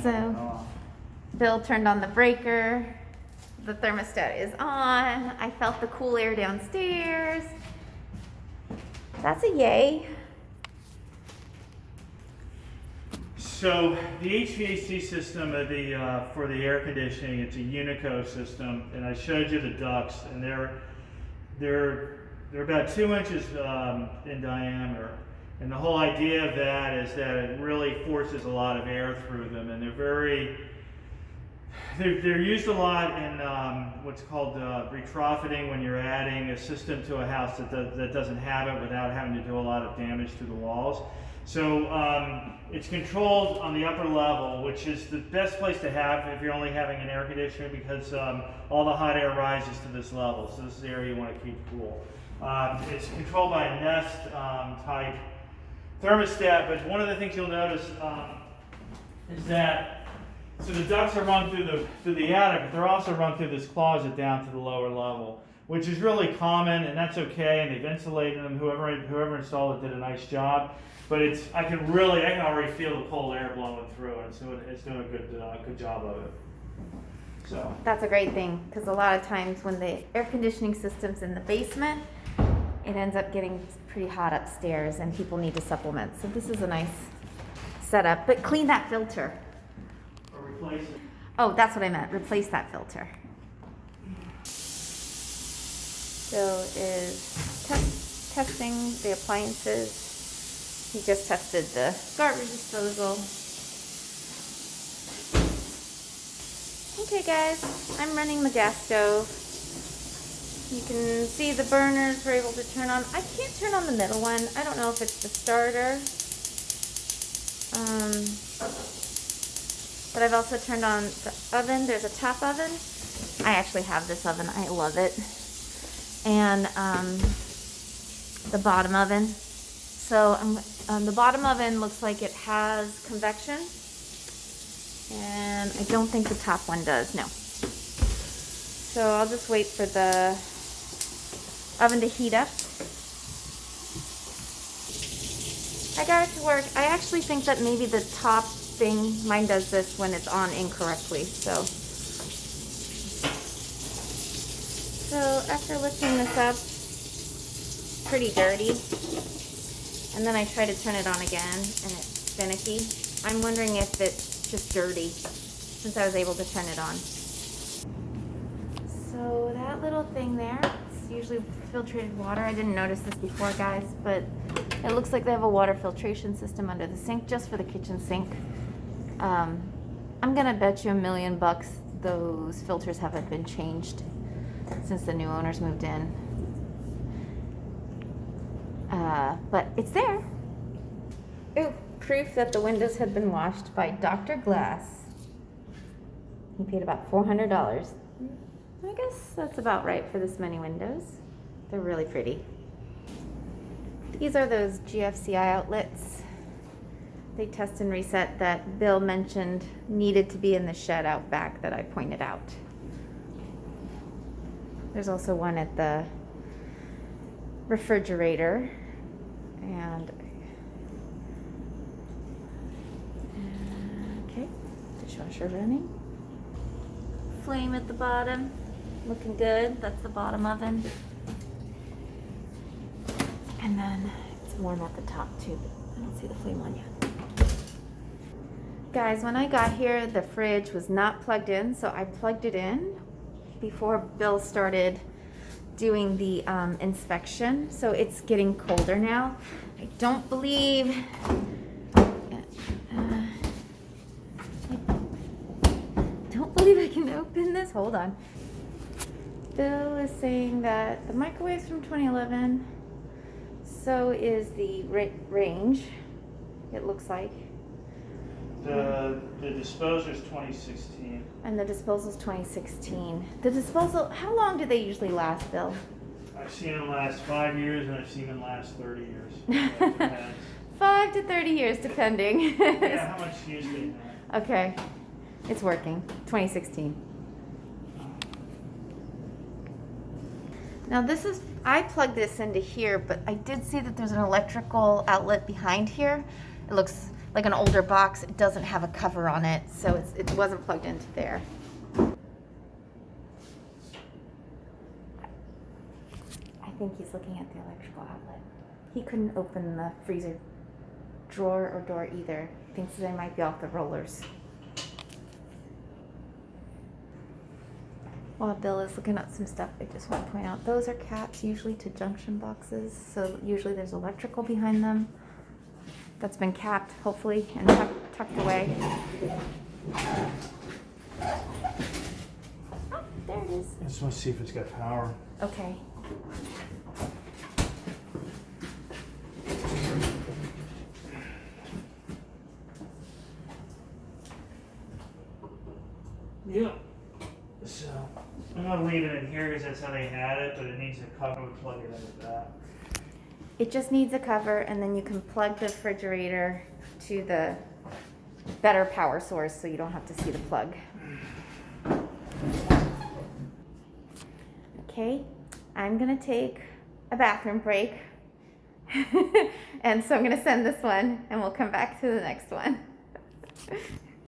So Bill turned on the breaker. The thermostat is on. I felt the cool air downstairs. That's a yay. So the HVAC system of for the air conditioning, it's a Unico system, and I showed you the ducts, and they're about 2 inches in diameter. And the whole idea of that is that it really forces a lot of air through them, and they're used a lot in what's called retrofitting, when you're adding a system to a house that doesn't have it without having to do a lot of damage to the walls. So it's controlled on the upper level, which is the best place to have if you're only having an air conditioner, because all the hot air rises to this level. So this is the area you want to keep cool. It's controlled by a Nest type thermostat, but one of the things you'll notice is that so the ducts are run through the attic, but they're also run through this closet down to the lower level, which is really common, and that's okay. And they've insulated them. Whoever installed it did a nice job. But I can already feel the cold air blowing through it. So it's doing a good job of it. So that's a great thing, because a lot of times when the air conditioning system's in the basement, it ends up getting pretty hot upstairs, and people need to supplement. So this is a nice setup. But clean that filter. Or replace it. Oh, that's what I meant. Replace that filter. Bill is testing the appliances. He just tested the garbage disposal. Okay guys, I'm running the gas stove. You can see the burners were able to turn on. I can't turn on the middle one. I don't know if it's the starter. But I've also turned on the oven. There's a top oven. I actually have this oven. I love it. And the bottom oven. So the bottom oven looks like it has convection, and I don't think the top one does, no. So I'll just wait for the oven to heat up. I got it to work. I actually think that maybe the top thing, mine does this when it's on incorrectly, so after lifting this up, it's pretty dirty. And then I try to turn it on again, and it's finicky. I'm wondering if it's just dirty, since I was able to turn it on. So that little thing there, it's usually filtrated water. I didn't notice this before, guys, but it looks like they have a water filtration system under the sink, just for the kitchen sink. I'm gonna bet you $1 million those filters haven't been changed since the new owners moved in. But it's there. Ooh, proof that the windows had been washed by Dr. Glass. He paid about $400. I guess that's about right for this many windows. They're really pretty. These are those GFCI outlets. They test and reset that Bill mentioned needed to be in the shed out back that I pointed out. There's also one at the refrigerator. And okay, dishwasher running. Flame at the bottom, looking good. That's the bottom oven. And then it's warm at the top too, but I don't see the flame on yet. Guys, when I got here, the fridge was not plugged in, so I plugged it in before Bill started doing the inspection. So it's getting colder now. I don't believe I can open this. Hold on. Bill is saying that the microwave's from 2011. So is the range, it looks like. The disposer's 2016. And the disposal's 2016. The disposal, how long do they usually last, Bill? I've seen them last 5 years, and I've seen them last 30 years. 5 to 30 years, depending. Yeah, how much use they have. Okay, it's working. 2016. Now this is, I plugged this into here, but I did see that there's an electrical outlet behind here. It looks like an older box, it doesn't have a cover on it, so it wasn't plugged into there. I think he's looking at the electrical outlet. He couldn't open the freezer drawer or door either. Thinks they might be off the rollers. While Bill is looking up some stuff, I just want to point out those are caps usually to junction boxes, so usually there's electrical behind them that's been capped, hopefully, and tucked away. Oh, there it is. I just want to see if it's got power. Okay. Yeah. So I'm gonna leave it in here because that's how they had it, but it needs a cover. We'll plug it into that. It just needs a cover, and then you can plug the refrigerator to the better power source so you don't have to see the plug. Okay, I'm gonna take a bathroom break. And so I'm gonna send this one and we'll come back to the next one.